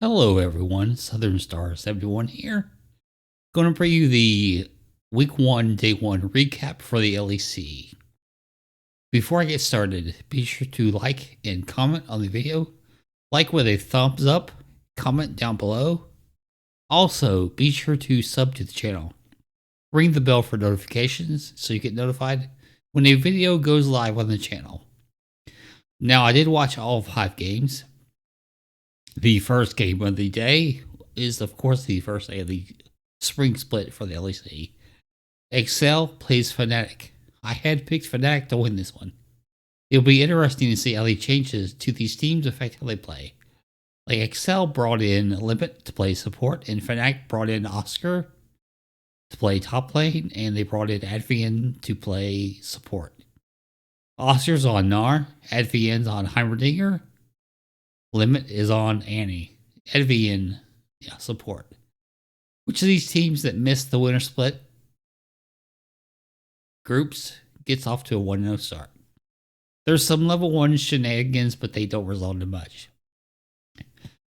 Hello everyone, Southern Star 71 here. Going to bring you the Week 1, Day 1 recap for the LEC. Before I get started, be sure to like and comment on the video. Like with a thumbs up, comment down below. Also, be sure to sub to the channel. Ring the bell for notifications so you get notified when a video goes live on the channel. Now, I did watch all 5 games. The first game of the day is, of course, the first day of the spring split for the LEC. Excel plays Fnatic. I had picked Fnatic to win this one. It'll be interesting to see how the changes to these teams affect how they play. Like Excel brought in Limit to play support, and Fnatic brought in Oscar to play top lane, and they brought in Advian to play support. Oscar's on Gnar, Advian's on Heimerdinger, Limit is on Annie. Advian, support. Which of these teams that missed the winter split groups gets off to a 1-0 start? There's some level 1 shenanigans, but they don't result in much.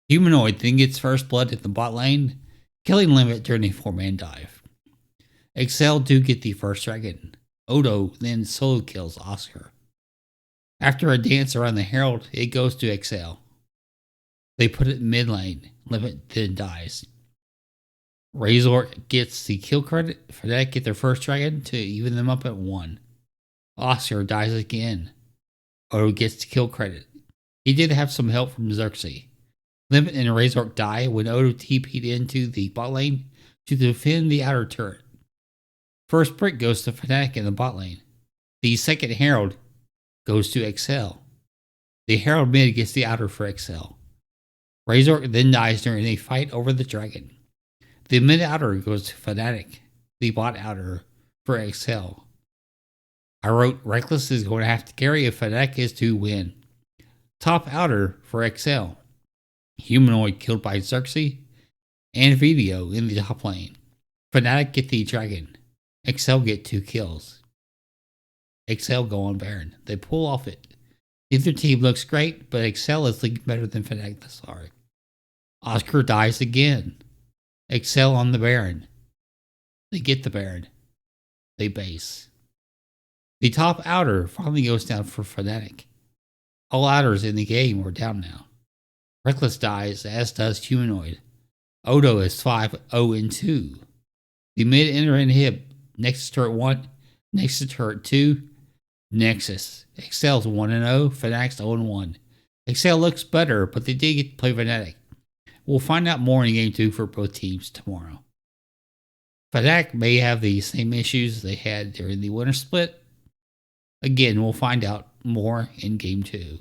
Humanoid then gets first blood at the bot lane, killing Limit during a 4-man dive. Excel do get the first dragon. Odo then solo kills Oscar. After a dance around the Herald, it goes to Excel. They put it in mid lane. Limit then dies. Razor gets the kill credit. Fnatic get their first dragon to even them up at 1. Oscar dies again. Odo gets the kill credit. He did have some help from Xerxes. Limit and Razor die when Odo TP'd into the bot lane to defend the outer turret. First brick goes to Fnatic in the bot lane. The second Herald goes to Excel. The Herald mid gets the outer for Excel. Razor then dies during a fight over the dragon. The mid outer goes to Fnatic, the bot outer for Excel. I wrote Reckless is going to have to carry if Fnatic is to win. Top outer for Excel. Humanoid killed by Xerxes and Video in the top lane. Fnatic get the dragon. Excel get 2 kills. Excel go on Baron. They pull off it. Neither team looks great, but Excel is looking better than Fnatic thus far. Oscar dies again. Excel on the Baron. They get the Baron. They base. The top outer finally goes down for Fnatic. All outers in the game are down now. Reckless dies, as does Humanoid. Odo is 5-0-2. The mid enter inhib. Nexus turret 1. Nexus turret 2. Nexus. Excel's 1-0. Fnatic's 0-1. Excel looks better, but they did get to play Fnatic. We'll find out more in Game 2 for both teams tomorrow. Fnatic may have the same issues they had during the winter split. Again, we'll find out more in Game 2.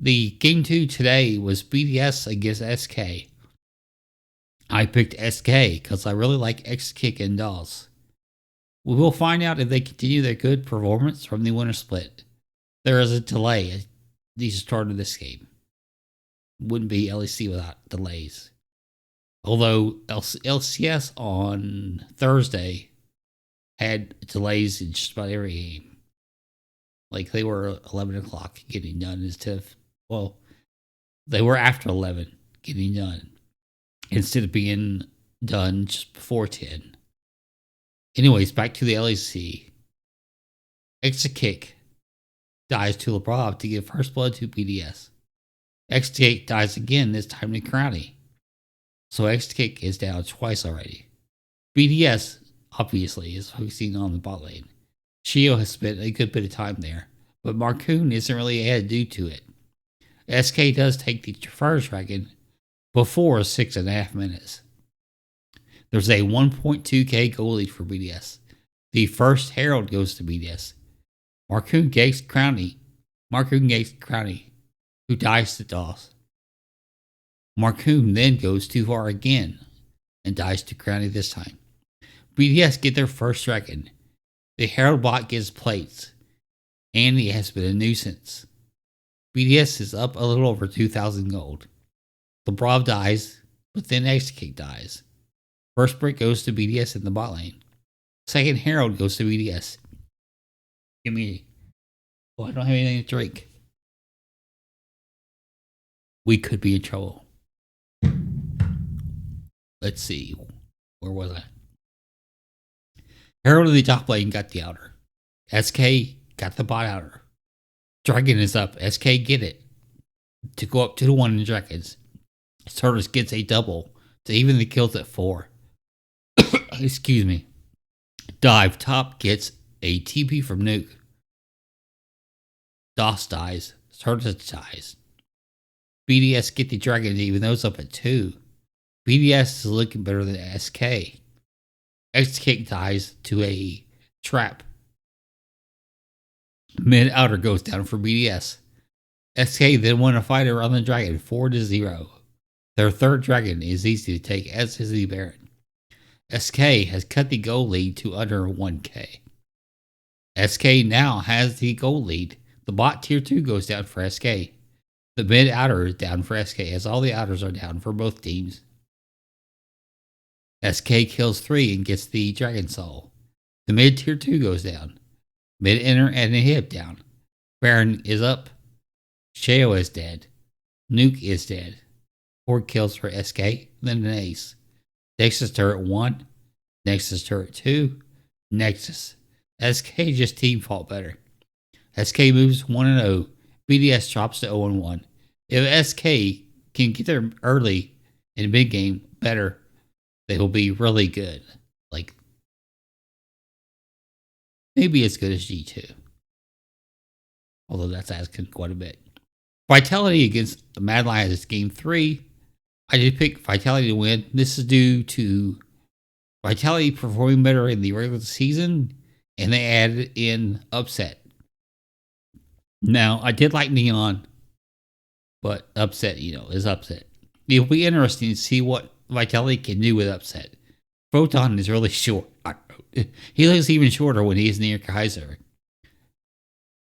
The Game 2 today was BDS against SK. I picked SK because I really like X-Kick and Dolls. We will find out if they continue their good performance from the winter split. There is a delay at the start of this game. Wouldn't be LEC without delays. Although LCS on Thursday had delays in just about every game. Like they were 11 o'clock getting done instead of, well, they were after 11 getting done instead of being done just before 10. Anyways, back to the LEC. X-Kick dies to LeBron to give first blood to BDS. X-Kick dies again, this time to Crowny. So X-Kick is down twice already. BDS, obviously, is focusing on the bot lane. Shio has spent a good bit of time there, but Marcoon isn't really added due to it. SK does take the first dragon before 6.5 minutes. There's a 1.2k goal lead for BDS. The first Herald goes to BDS. Marcoon gets Crowny, who dies to DOS. Marcoon then goes too far again and dies to Crowny this time. BDS get their first dragon. The Herald bot gets plates. Annie has been a nuisance. BDS is up a little over 2,000 gold. LeBron dies, but then X-Kick dies. First brick goes to BDS in the bot lane. Second Herald goes to BDS. Give me. Oh, I don't have anything to drink. We could be in trouble. let's see. Where was I? Herald in the top lane got the outer. SK got the bot outer. Dragon is up. SK get it. To go up 2-1 in Dragons. Turtles gets a double to even the kills at 4. Excuse me. Dive top gets a TP from Nuke. DOS dies. Turtles dies. BDS get the Dragons even though it's up at 2. BDS is looking better than SK. X-Kick dies to a trap. Mid outer goes down for BDS. SK then won a fight around the Dragon 4-0. Their third Dragon is easy to take, as is the Baron. SK has cut the goal lead to under 1k. SK now has the goal lead. The bot tier 2 goes down for SK. The mid outer is down for SK, as all the outers are down for both teams. SK kills 3 and gets the Dragon Soul. The mid tier 2 goes down. Mid inner and a hip down. Baron is up. Sheo is dead. Nuke is dead. 4 kills for SK, then an ace. Nexus turret 1. Nexus turret 2. Nexus. SK just team fought better. SK moves 1-0. BDS drops to 0-1. If SK can get there early in mid game better, they will be really good. Like, maybe as good as G2. Although that's asking quite a bit. Vitality against the Mad Lions game 3. I did pick Vitality to win. This is due to Vitality performing better in the regular season, and they added in Upset. Now, I did like Neon, but Upset, is Upset. It'll be interesting to see what Vitality can do with Upset. Photon is really short. He looks even shorter when he's near Kaiser.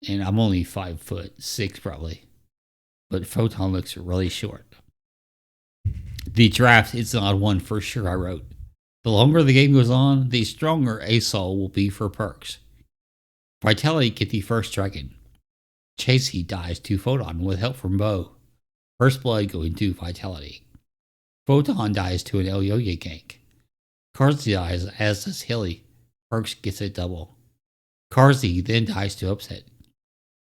And I'm only 5'6" probably. But Photon looks really short. The draft is an odd one for sure, I wrote. The longer the game goes on, the stronger ASOL will be for perks. Vitality get the first Dragon. Chasey dies to Photon with help from Bo. First blood going to Vitality. Photon dies to an Elyoya gank. Carzy dies, as does Hilly. Perks gets a double. Carzy then dies to Upset.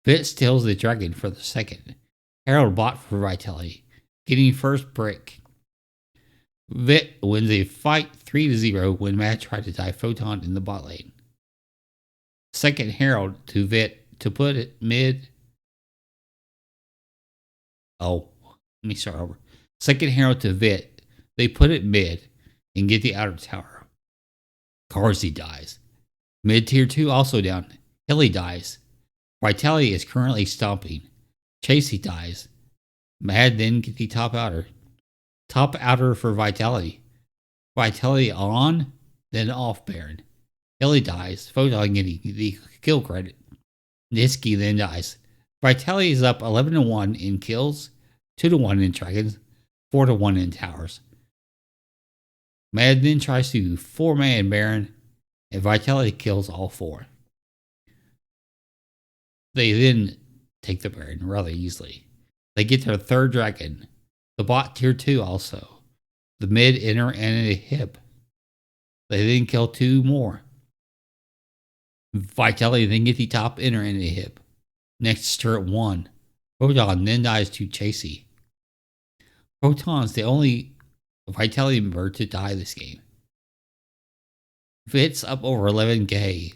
Vit steals the Dragon for the second. Herald bot for Vitality, getting first brick. Vit wins a fight 3-0 when Matt tried to die Photon in the bot lane. Second Herald to Vit to put it mid. Oh, let me start over. Second Herald to Vit. They put it mid and get the outer tower. Carzy dies. Mid tier 2 also down. Hilly dies. Vitality is currently stomping. Chasey dies. Mad then get the top outer. Top outer for Vitality. Vitality on, then off Baron. Hilly dies. Photon getting the kill credit. Nisky then dies. Vitality is up 11-1 in kills, 2-1 in dragons, 4-1 in towers. Mad then tries to 4-man Baron, and Vitality kills all 4. They then take the Baron rather easily. They get their third Dragon. The bot tier 2 also. The mid, inner, and a hip. They then kill 2 more. Vitality then get the top, inner, and a hip. Next turret 1. Photon then dies to Chasey. Photon's the only Vitality member to die this game. Vit's up over 11k.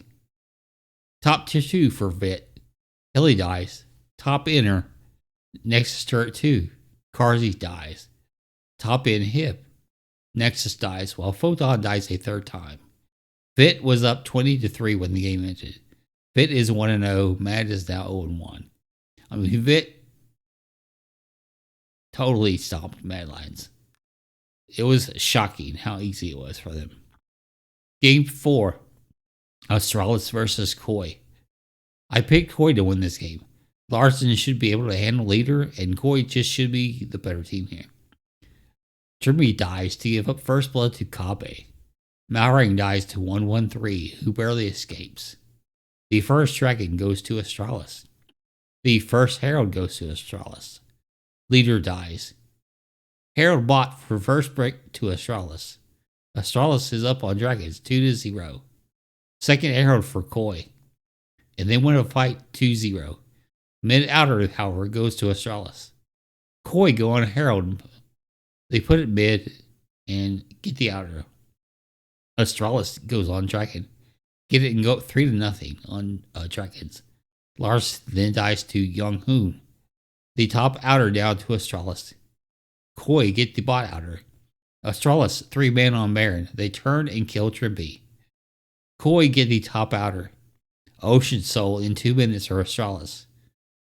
Top tier 2 for Vit. Hilly dies. Top inner. Nexus turret 2. Carzy dies. Top in hip. Nexus dies while Photon dies a third time. Vit was up 20-3 when the game ended. Vit is 1-0. Mad is now 0-1. I mean, Vit totally stomped Mad Lions. It was shocking how easy it was for them. Game 4. Astralis versus Koi. I picked Koi to win this game. Larson should be able to handle leader, and Koi just should be the better team here. Jeremy dies to give up first blood to Kabe. Malrang dies to 113, who barely escapes. The first Dragon goes to Astralis. The first Herald goes to Astralis. Leader dies. Herald bot for first break to Astralis. Astralis is up on Dragons 2-0. Second Herald for Koi, and they win a fight 2-0. Mid outer, however, goes to Astralis. Koi go on Herald. They put it mid and get the outer. Astralis goes on Dragon. Get it and go up 3-0 on Dragons. Lars then dies to Young Hoon. The top outer down to Astralis. Koi get the bot outer. Astralis 3-man on Baron. They turn and kill Trimpy. Koi get the top outer. Ocean Soul in 2 minutes for Astralis.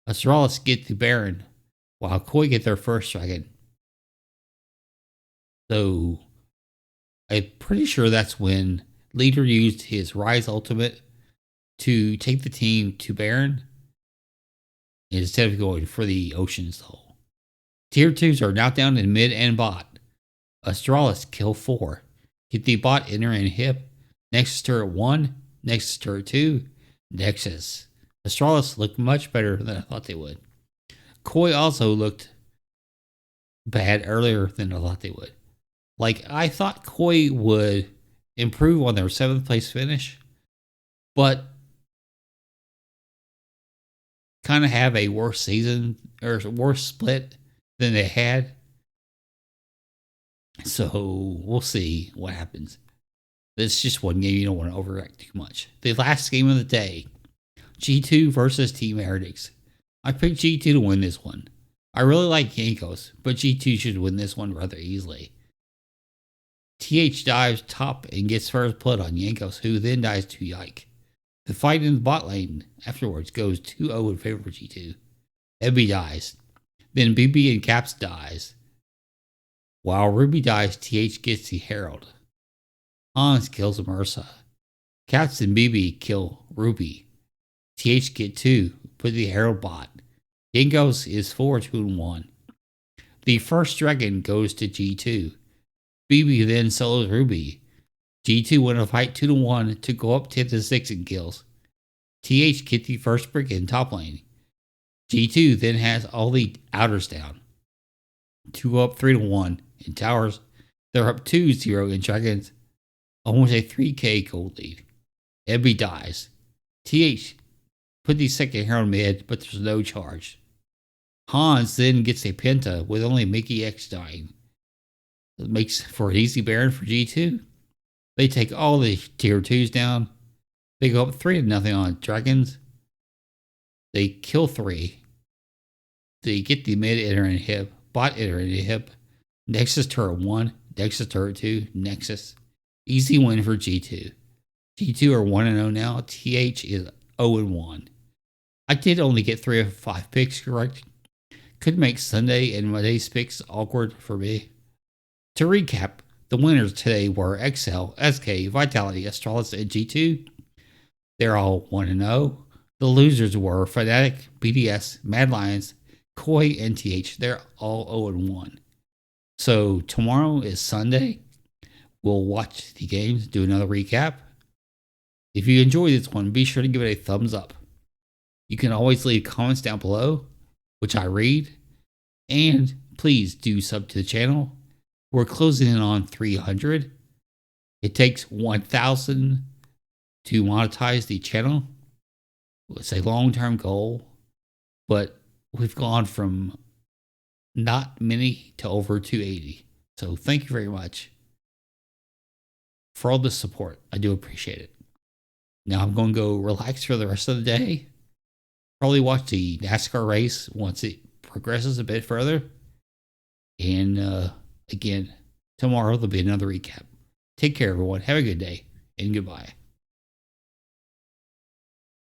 Astralis get the Baron, while Koi get their first dragon. So, I'm pretty sure that's when Leader used his Rise Ultimate to take the team to Baron instead of going for the Ocean Soul. Tier 2s are now down in mid and bot. Astralis kill 4. Get the bot inner and hip. Nexus turret 1. Nexus turret 2. Nexus. Astralis looked much better than I thought they would. Koi also looked bad earlier than I thought they would. Like, I thought Koi would improve on their 7th place finish, but kind of have a worse season or worse split than they had. So we'll see what happens. It's just one game. You don't want to overreact too much. The last game of the day, G2 versus Team Heretics. I picked G2 to win this one. I really like Yankos, but G2 should win this one rather easily. TH dives top and gets first blood on Yankos, who then dies to Yike. The fight in the bot lane afterwards goes 2-0 in favor of G2. Ebby dies. Then BB and Caps dies. While Ruby dies, TH gets the Herald. Hans kills Mersa. Caps and BB kill Ruby. TH get 2, put the Herald bot. Yankos is 4-2-1. The first dragon goes to G2. BB then solos Ruby. G2 win a fight 2-1 to go up 10-6 in kills. TH get the first brick in top lane. G2 then has all the outers down to go up 3-1 in towers. They're up 2-0 in dragons. Almost a 3k gold lead. Ebby dies. TH put the second Herald mid, but there's no charge. Hans then gets a penta with only Mickey X dying. It makes for an easy Baron for G2. They take all the tier 2s down. They go up 3-0 on dragons. They kill 3. They get the mid inner and hip, bot inner and hip. Nexus turret 1, Nexus turret 2, Nexus. Easy win for G2. G2 are 1-0 now. TH is 0-1. I did only get 3 of 5 picks correct. Could make Sunday and Monday's picks awkward for me. To recap, the winners today were XL, SK, Vitality, Astralis, and G2. They're all 1-0. The losers were Fnatic, BDS, Mad Lions, Koi, and TH. They're all 0-1. So tomorrow is Sunday. We'll watch the games, do another recap. If you enjoyed this one, be sure to give it a thumbs up. You can always leave comments down below, which I read. And please do sub to the channel. We're closing in on 300. It takes 1,000 to monetize the channel. It's a long-term goal, but we've gone from not many to over 280. So thank you very much for all the support. I do appreciate it. Now I'm going to go relax for the rest of the day. Probably watch the NASCAR race once it progresses a bit further. And again, tomorrow there'll be another recap. Take care, everyone. Have a good day, and goodbye.